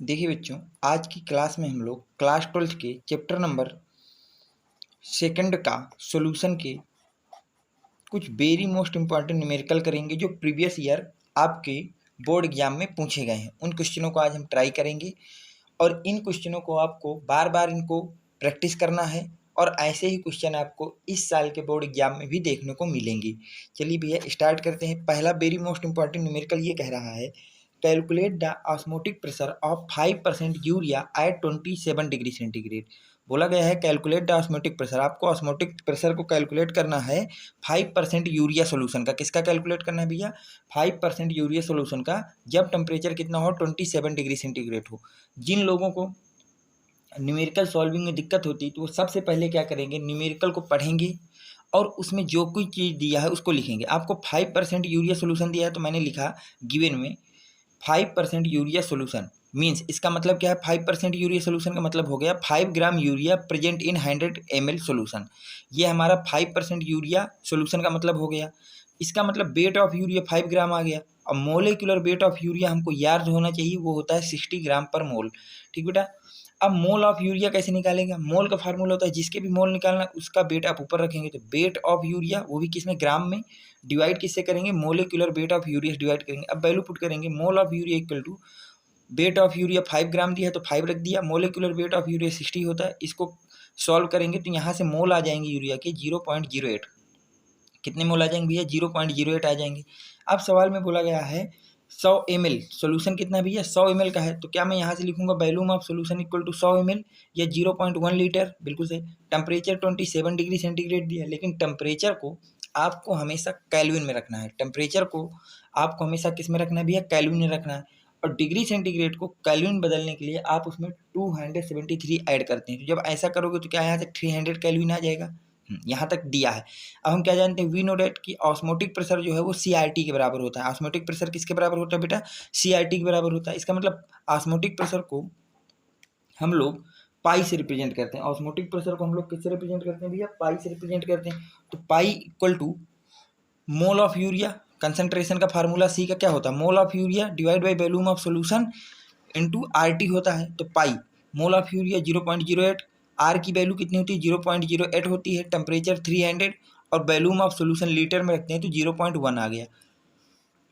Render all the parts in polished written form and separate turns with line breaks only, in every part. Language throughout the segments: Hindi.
देखिए बच्चों, आज की क्लास में हम लोग क्लास 12th के चैप्टर नंबर 2 का सॉल्यूशन के कुछ वेरी मोस्ट इम्पॉर्टेंट न्यूमेरिकल करेंगे जो प्रीवियस ईयर आपके बोर्ड एग्जाम में पूछे गए हैं। उन क्वेश्चनों को आज हम ट्राई करेंगे और इन क्वेश्चनों को आपको बार बार इनको प्रैक्टिस करना है और ऐसे ही क्वेश्चन आपको इस साल के बोर्ड एग्जाम में भी देखने को मिलेंगे। चलिए भैया स्टार्ट करते हैं। पहला वेरी मोस्ट इम्पॉर्टेंट न्यूमेरिकल ये कह रहा है, calculate the osmotic pressure of 5% urea at 27 degree centigrade. बोला गया है कैलकुलेट द ऑस्मोटिक प्रेशर, आपको ऑस्मोटिक प्रेशर को कैलकुलेट करना है 5% यूरिया सोल्यूशन का। किसका कैलकुलेट करना है भैया? 5% यूरिया सोल्यूशन का, जब टेम्परेचर कितना हो 27 डिग्री सेंटीग्रेड हो। जिन लोगों को न्यूमेरिकल सॉल्विंग में दिक्कत होती है तो वो सबसे पहले क्या करेंगे, न्यूमेरिकल को पढ़ेंगे और उसमें जो कोई चीज़ दिया है उसको लिखेंगे। आपको 5% यूरिया सोल्यूशन दिया है तो मैंने लिखा गिवन में 5% यूरिया सोल्यूशन मीन्स, इसका मतलब क्या है? 5% यूरिया सोल्यूशन का मतलब हो गया 5 gram urea present in 100 ml solution. ये हमारा 5% यूरिया सोल्यूशन का मतलब हो गया। इसका मतलब वेट ऑफ यूरिया 5 ग्राम आ गया। अब मोलिकुलर वेट ऑफ यूरिया हमको याद होना चाहिए, वो होता है 60 ग्राम पर मोल। ठीक बेटा। अब मोल ऑफ यूरिया कैसे निकालेंगे? मोल का फार्मूला होता है जिसके भी मोल निकालना उसका वेट आप ऊपर रखेंगे, तो वेट ऑफ यूरिया वो भी किसमें? ग्राम में। डिवाइड किससे करेंगे? Molecular weight of urea divide करेंगे। अब वैल्यू पुट करेंगे, mole of urea equal to weight of urea 5 gram दिया है तो 5 रख दिया, मोलिकुलर वेट ऑफ यूरिया 60 होता है। इसको सॉल्व करेंगे तो यहाँ से मोल आ जाएंगे यूरिया के 0.08। कितने मोल आ जाएंगे भैया? 0.08 आ जाएंगे। अब सवाल में बोला गया है 100 ml सोल्यूशन कितना है भैया? 100 ml का है, तो क्या मैं यहाँ से लिखूंगा volume of solution equal to 100 ml या 0.1 लीटर? बिल्कुल सही। टेम्परेचर 27 डिग्री सेंटीग्रेड दिया है, लेकिन टेम्परेचर को आपको हमेशा केल्विन में रखना है। टेम्परेचर को आपको हमेशा किस में रखना है भैया? केल्विन में रखना है। और डिग्री सेंटीग्रेड को केल्विन बदलने के लिए आप उसमें 273 ऐड करते हैं। तो जब ऐसा करोगे तो क्या यहाँ से 300 केल्विन आ जाएगा। यहाँ तक दिया है। अब हम क्या जानते हैं? वी नो डेट कि ऑस्मोटिक प्रेशर जो है वो CRT के बराबर होता है। ऑस्मोटिक प्रेशर किसके बराबर होता है बेटा? CRT के बराबर होता है। इसका मतलब ऑस्मोटिक प्रेशर को हम लोग पाई से रिप्रेजेंट करते हैं। ऑस्मोटिक प्रेशर को हम लोग किससे रिप्रेजेंट करते हैं भैया? पाई से रिप्रेजेंट करते हैं। तो pi equal to mole of urea, concentration का फार्मूला सी का क्या होता है? Mole of urea divide by volume of solution into RT होता है। तो pi mole of urea 0.08, R की वैल्यू कितनी होती है? 0.08 होती है। टेम्परेचर 300 और वॉल्यूम ऑफ सोल्यूशन लीटर में रखते हैं तो 0.1 आ गया।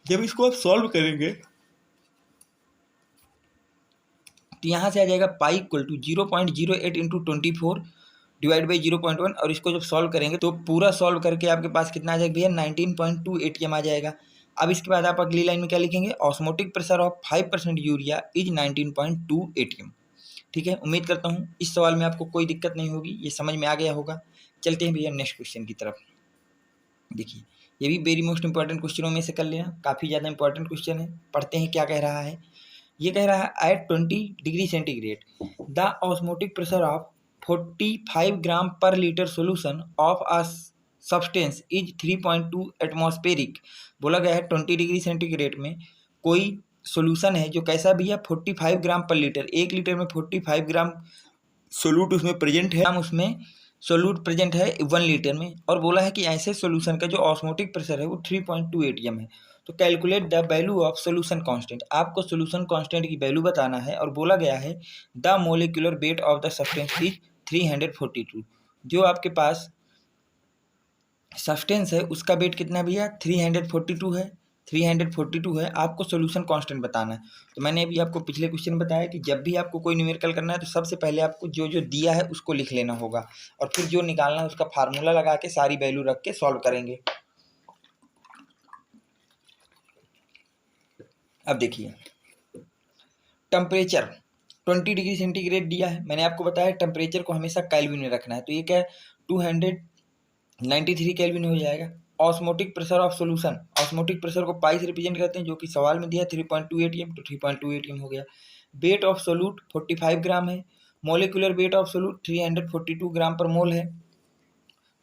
जब इसको आप सॉल्व करेंगे तो यहाँ से आ जाएगा pi equal to 0.08 into 24 divide by 0.1, और इसको जब सॉल्व करेंगे तो पूरा सॉल्व करके आपके पास कितना आ जाएगा भैया? 19.2 ATM आ जाएगा। अब इसके बाद आप अगली लाइन में क्या लिखेंगे? Osmotic pressure of 5% urea is 19.2 ATM। ठीक है, उम्मीद करता हूँ इस सवाल में आपको कोई दिक्कत नहीं होगी, ये समझ में आ गया होगा। चलते हैं भैया नेक्स्ट क्वेश्चन की तरफ। देखिए ये भी वेरी मोस्ट इंपॉर्टेंट क्वेश्चनों में से कर लेना, काफ़ी ज़्यादा इंपॉर्टेंट क्वेश्चन है। पढ़ते हैं क्या कह रहा है। ये कह रहा है at 20 degree centigrade the osmotic pressure of 45 gram per litre solution of a substance is 3.2 atmospheric. बोला गया है 20 डिग्री सेंटीग्रेड में कोई सोल्यूशन है जो कैसा भी है? 45 ग्राम पर लीटर। 1 लीटर में 45 ग्राम सोल्यूट उसमें प्रेजेंट है, उसमें सोल्यूट प्रेजेंट है 1 लीटर में। और बोला है कि ऐसे सोल्यूशन का जो ऑस्मोटिक प्रेशर है वो 3.2 ATM है। तो calculate the value of solution constant, आपको सोल्यूशन कांस्टेंट की वैल्यू बताना है। और बोला गया है the molecular weight of the substance is 342। जो आपके पास सब्सटेंस है उसका वेट कितना भैया? 342 है। 342 है, आपको सोल्यूशन कांस्टेंट बताना है। तो मैंने अभी आपको पिछले क्वेश्चन में बताया कि जब भी आपको कोई न्यूमेरिकल करना है तो सबसे पहले आपको जो जो दिया है उसको लिख लेना होगा और फिर जो निकालना है उसका फार्मूला लगा के सारी वैल्यू रख के सॉल्व करेंगे। अब देखिए टेम्परेचर 20 डिग्री सेंटीग्रेड दिया है, मैंने आपको बताया टेम्परेचर को हमेशा केल्विन में रखना है। तो ये क्या है? 293 केल्विन हो जाएगा। Osmotic pressure of solution, osmotic pressure को पाई से रिप्रेजेंट करते हैं जो कि सवाल में दिया 3.2 ATM, तो 3.2 ATM हो गया। वेट ऑफ सोल्यूट 45 ग्राम है। मोलिकुलर वेट ऑफ सोल्यूट 342 ग्राम पर मोल है।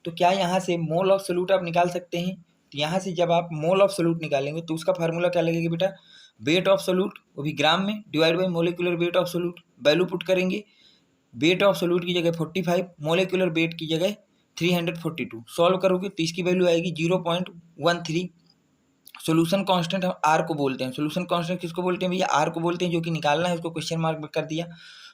तो क्या यहाँ से मोल ऑफ सोल्यूट आप निकाल सकते हैं? तो यहाँ से जब आप मोल ऑफ सोल्यूट निकालेंगे तो उसका फार्मूला क्या लगेगा बेटा? वेट ऑफ सोल्यूट वो भी ग्राम में divide by molecular weight of solute. Value put करेंगे, वेट ऑफ सोल्यूट की जगह 45, मोलिकुलर वेट की जगह 342। सॉल्व करोगे तो इसकी वैल्यू आएगी 0.13। सोल्यूशन कांस्टेंट हम आर को बोलते हैं। सोल्यूशन कांस्टेंट किसको बोलते हैं भैया? आर को बोलते हैं, जो कि निकालना है उसको क्वेश्चन मार्क कर दिया।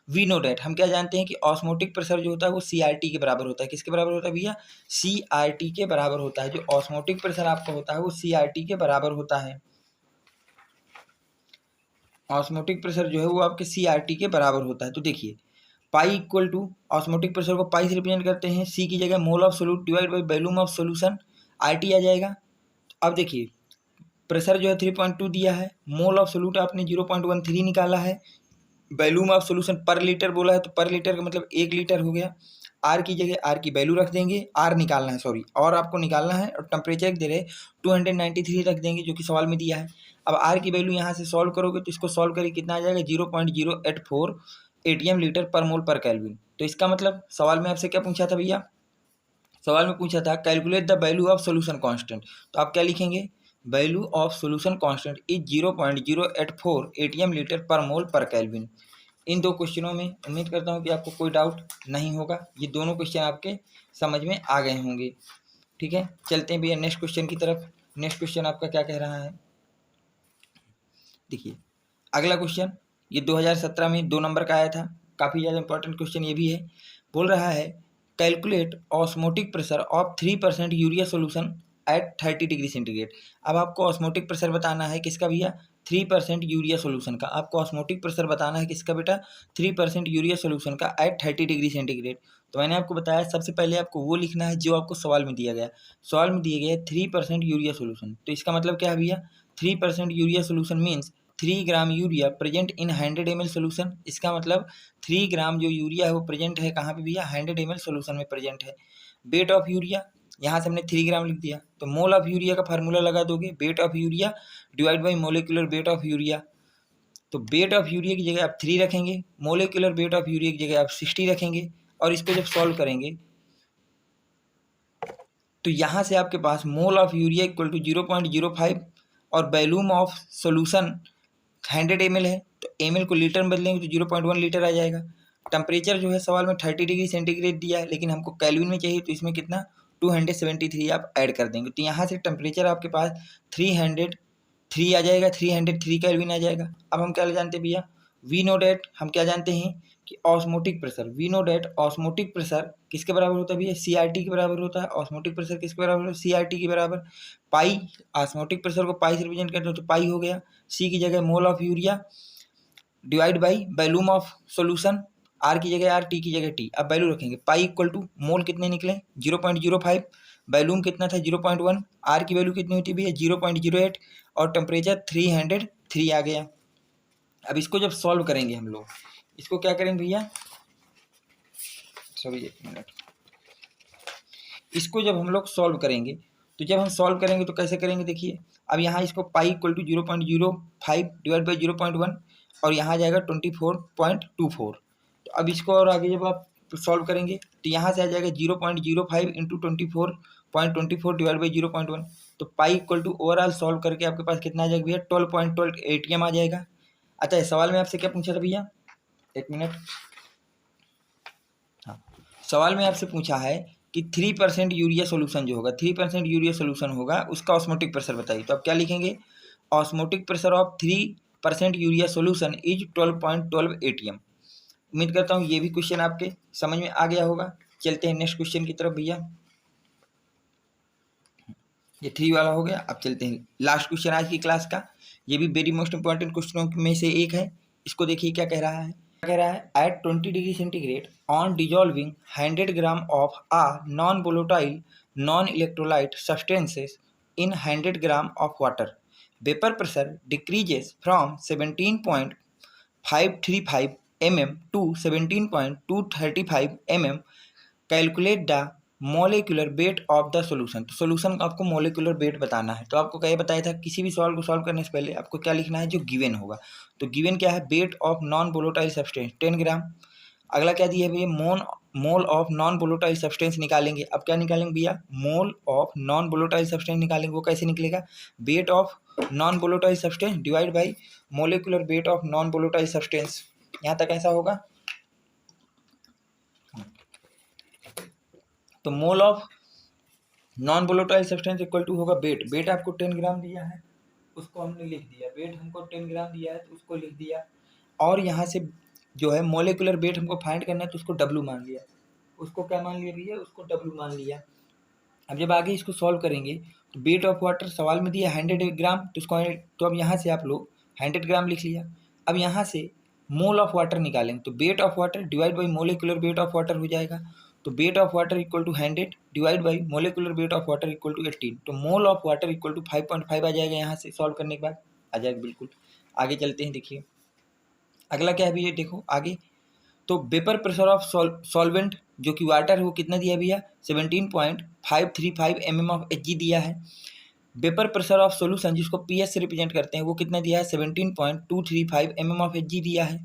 वी नो डेट, हम क्या जानते हैं कि ऑस्मोटिक प्रेशर जो होता है वो CRT के बराबर होता है। किसके बराबर होता है भैया? CRT के बराबर होता है। जो ऑस्मोटिक प्रेशर आपका होता है वो CRT के बराबर होता है। ऑस्मोटिक प्रेशर जो है वो आपके CRT के बराबर होता है। तो देखिए pi equal to, osmotic pressure को पाई से रिप्रेजेंट करते हैं, सी की जगह mole of solute divide by volume of solution, RT आ जाएगा। अब देखिए प्रेशर जो है 3.2 दिया है, मोल ऑफ सोल्यूट आपने 0.13 निकाला है, वैल्यूम ऑफ सोल्यूशन पर लीटर बोला है तो पर लीटर का मतलब 1 लीटर हो गया। आर की जगह आर की वैल्यू रख देंगे, आर निकालना है सॉरी, और आपको निकालना है, और टेम्परेचर दे रहे 293 रख देंगे जो कि सवाल में दिया है। अब आर की वैल्यू यहाँ से सॉल्व करोगे तो इसको सॉल्व करके कितना आ जाएगा? 0.084 ATM लीटर पर मोल पर केल्विन। तो इसका मतलब सवाल में आपसे क्या पूछा था भैया? सवाल में पूछा था calculate the value of solution constant. तो आप क्या लिखेंगे? Value of solution constant is 0.084 ATM litre पर मोल पर केल्विन। इन दो क्वेश्चनों में उम्मीद करता हूँ कि आपको कोई डाउट नहीं होगा। ये दोनों क्वेश्चन आपके समझ में आ गए होंगे। ठीक है, चलते हैं भैया नेक्स्ट क्वेश्चन की तरफ। नेक्स्ट क्वेश्चन आपका क्या कह रहा है? देखिए अगला क्वेश्चन ये 2017 में 2 नंबर का आया था, काफ़ी ज़्यादा इंपॉर्टेंट क्वेश्चन ये भी है। बोल रहा है calculate osmotic pressure of 3% urea solution at 30 degree centigrade. अब आपको ऑस्मोटिक प्रेशर बताना है किसका भैया? 3% यूरिया सोल्यूशन का। आपको ऑस्मोटिक प्रेशर बताना है किसका बेटा? 3% यूरिया सोल्यूशन का एट 30 डिग्री सेंटीग्रेड। तो मैंने आपको बताया सबसे पहले आपको वो लिखना है जो आपको सवाल में दिया गया। सवाल में दिया गया 3% यूरिया सोल्यूशन, तो इसका मतलब क्या है भैया? 3% urea solution means 3 gram urea present in 100 ml solution. इसका मतलब 3 ग्राम जो यूरिया है वो प्रेजेंट है कहाँ पे भैया? 100 ml सोल्यूशन में प्रेजेंट है। वेट ऑफ यूरिया, यहाँ से हमने 3 ग्राम लिख दिया, तो मोल ऑफ यूरिया का फार्मूला लगा दोगे, wait of urea divide by molecular weight of urea. तो वेट ऑफ यूरिया की जगह आप 3 रखेंगे, मोलिकुलर वेट ऑफ यूरिया की जगह आप 60 रखेंगे, और इसको जब सॉल्व करेंगे तो यहाँ से आपके पास mole of urea equal to 0.05 और वैल्यूम ऑफ सोल्यूशन 100 ml है, तो ml को लीटर में बदलेंगे तो 0.1 लीटर आ जाएगा। टेम्परेचर जो है सवाल में 30 डिग्री सेंटीग्रेड दिया है, लेकिन हमको केल्विन में चाहिए, तो इसमें कितना 273 आप ऐड कर देंगे, तो यहाँ से टेम्परेचर आपके पास 303 आ जाएगा, 303 केल्विन आ जाएगा। अब हम क्या जानते हैं भैया? वी नो डेट, हम क्या जानते हैं कि osmotic pressure, we know that osmotic pressure किसके बराबर होता है भैया? CRT के बराबर होता है। ऑस्मोटिक प्रेशर किसके बराबर है? CRT के बराबर। पाई, ऑस्मोटिक प्रेशर को पाई से रिप्रेजेंट करते हो तो पाई हो गया। सी की जगह mole of urea divide by volume of solution, R की जगह आर, टी की जगह टी। अब वैल्यू रखेंगे, पाई इक्वल टू मोल कितने निकले? 0.05, वैल्यूम कितना था? 0.1, आर की वैल्यू कितनी होती है भैया? 0.08, और टेम्परेचर 303 आ गया। अब इसको जब सॉल्व करेंगे हम लोग, इसको क्या करेंगे भैया? सॉरी एक मिनट, इसको जब हम लोग सॉल्व करेंगे तो जब हम सॉल्व करेंगे तो कैसे करेंगे? देखिए अब यहाँ इसको pi equal to 0.05 divide by 0.1, और यहाँ जाएगा 24.24। तो अब इसको और आगे जब आप सॉल्व करेंगे तो यहाँ से आ जाएगा 0.05 इंटू 24.24 डिवाइड बाई 0.1। तो pi equal to overall solve करके आपके पास कितना आ जाएगा भैया? 12.12 ATM आ जाएगा। अच्छा सवाल में आपसे क्या पूछा था भैया? एक मिनट, हाँ सवाल में आपसे पूछा है कि 3% यूरिया सोल्यूशन जो होगा, 3% यूरिया सोल्यूशन होगा, उसका ऑस्मोटिक प्रेशर बताइए। तो आप क्या लिखेंगे? Osmotic pressure of 3% urea solution is 12.12 ATM। उम्मीद करता हूँ ये भी क्वेश्चन आपके समझ में आ गया होगा। चलते हैं नेक्स्ट क्वेश्चन की तरफ भैया। ये 3 वाला हो गया। अब चलते हैं लास्ट क्वेश्चन आज की क्लास का, ये भी वेरी मोस्ट इंपॉर्टेंट क्वेश्चनों में से एक है। इसको देखिए क्या कह रहा है? कह रहा है at 20 degree centigrade on dissolving 100 gram of a non volatile non electrolyte substances in 100 gram of water, vapour pressure decreases from 17.535 mm to 17.235 mm। Calculate the molecular weight of the solution. तो सोल्यूशन का आपको मोलिकुलर वेट बताना है। तो आपको क्या बताया था, किसी भी सवाल को सॉल्व करने से पहले आपको क्या लिखना है? जो गिवन होगा। तो गिवन क्या है? Weight of non volatile substance 10 gram. अगला क्या दिया है भैया? Mole of non volatile substance निकालेंगे। अब क्या निकालेंगे भैया? Mole of non volatile substance निकालेंगे। वो कैसे निकलेगा? Weight of non volatile substance divide by molecular weight of non volatile substance. यहाँ तक ऐसा होगा। तो mole of non volatile substance equal to होगा वेट, वेट आपको 10 ग्राम दिया है, उसको हमने लिख दिया, वेट हमको 10 ग्राम दिया है तो उसको लिख दिया, और यहाँ से जो है मोलिकुलर वेट हमको फाइंड करना है तो उसको W मान लिया। उसको क्या मान लिया भैया? उसको W मान लिया। अब जब आगे इसको सॉल्व करेंगे तो वेट ऑफ वाटर सवाल में दिया 100 ग्राम, तो इसको तो अब यहाँ से आप लोग 100 ग्राम लिख लिया। अब यहाँ से मोल ऑफ वाटर निकालेंगे तो weight of water divide by molecular weight of water हो जाएगा। तो weight of water equal to 100 divide by molecular weight of water equal to 18, तो mole of water equal to 5.5 आ जाएगा। यहाँ से सॉल्व करने के बाद आ जाएगा बिल्कुल। आगे चलते हैं, देखिए अगला क्या है भैया, देखो आगे। तो वेपर प्रेशर ऑफ सॉल्वेंट जो कि वाटर है वो कितना दिया भैया? 17.535 mm ऑफ Hg दिया है। वेपर प्रेशर ऑफ सोल्यूशन जिसको PS से रिप्रेजेंट करते हैं वो कितना दिया है? 17.235 mm ऑफ Hg दिया है।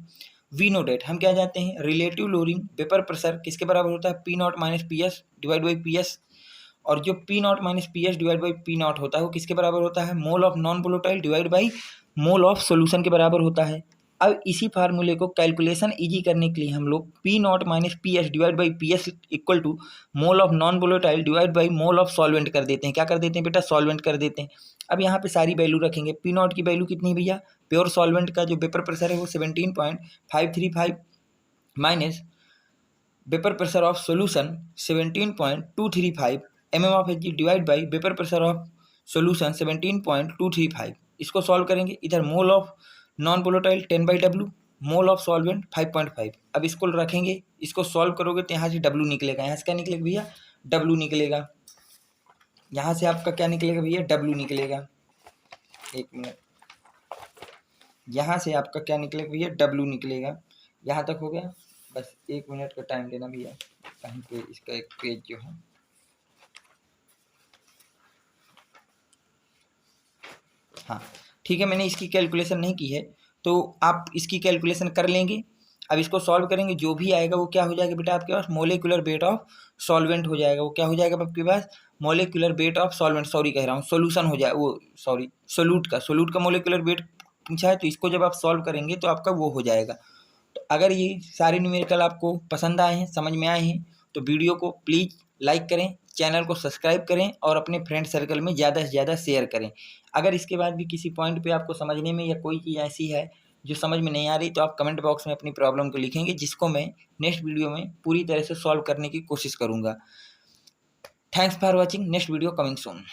वी नो डेट, हम क्या जानते हैं? रिलेटिव लोअरिंग वेपर प्रेशर किसके बराबर होता है? P0 minus PS divide by PS, और जो P0 minus PS divide by P0 होता है वो किसके बराबर होता है? Mole of non volatile divide by mole of solution के बराबर होता है। अब इसी फार्मूले को कैलकुलेशन इजी करने के लिए हम लोग P0 minus PS divide by PS equal to mole of non volatile divide by mole of solvent कर देते हैं। क्या कर देते हैं बेटा? सॉल्वेंट कर देते हैं। अब यहाँ पे सारी वैल्यू रखेंगे। P0 की वैल्यू कितनी भैया? प्योर सॉल्वेंट का जो वेपर प्रेशर है वो 17.535 minus vapour pressure of solution 17.235 mm of Hg divide by vapour pressure of solution 17.235। इसको सॉल्व करेंगे। इधर मोल of non volatile 10/W, mole of solvent 5.5। अब इसको रखेंगे, इसको सॉल्व करोगे तो यहाँ से W निकलेगा। यहाँ से क्या निकलेगा भैया? W निकलेगा। यहाँ से आपका क्या निकलेगा भैया? W निकलेगा। एक मिनट, यहाँ से आपका क्या निकलेगा भैया? W निकलेगा। यहाँ तक हो गया? बस 1 मिनट का टाइम देना भैया, कहीं पे इसका एक पेज जो है, हाँ ठीक है, मैंने इसकी कैलकुलेशन नहीं की है तो आप इसकी कैलकुलेशन कर लेंगे। अब इसको सॉल्व करेंगे, जो भी आएगा वो क्या हो जाएगा बेटा? आपके पास मोलिकुलर वेट ऑफ सॉल्वेंट हो जाएगा। वो क्या हो जाएगा आपके पास? Molecular weight of solvent, sorry कह रहा हूँ, सोल्यूशन हो जाए, वो सॉरी सोल्यूट का मोलिकुलर वेट पूछा है, तो इसको जब आप सॉल्व करेंगे तो आपका वो हो जाएगा। तो अगर ये सारे न्यूमेरिकल आपको पसंद आए हैं, समझ में आए हैं, तो वीडियो को प्लीज़ लाइक करें, चैनल को सब्सक्राइब करें और अपने फ्रेंड सर्कल में ज़्यादा से ज़्यादा शेयर करें। अगर इसके बाद भी किसी पॉइंट पे आपको समझने में या कोई चीज़ ऐसी है जो समझ में नहीं आ रही तो आप कमेंट बॉक्स में अपनी प्रॉब्लम को लिखेंगे, जिसको मैं नेक्स्ट वीडियो में पूरी तरह से सॉल्व करने की कोशिश करूँगा। Thanks for watching, next video coming soon.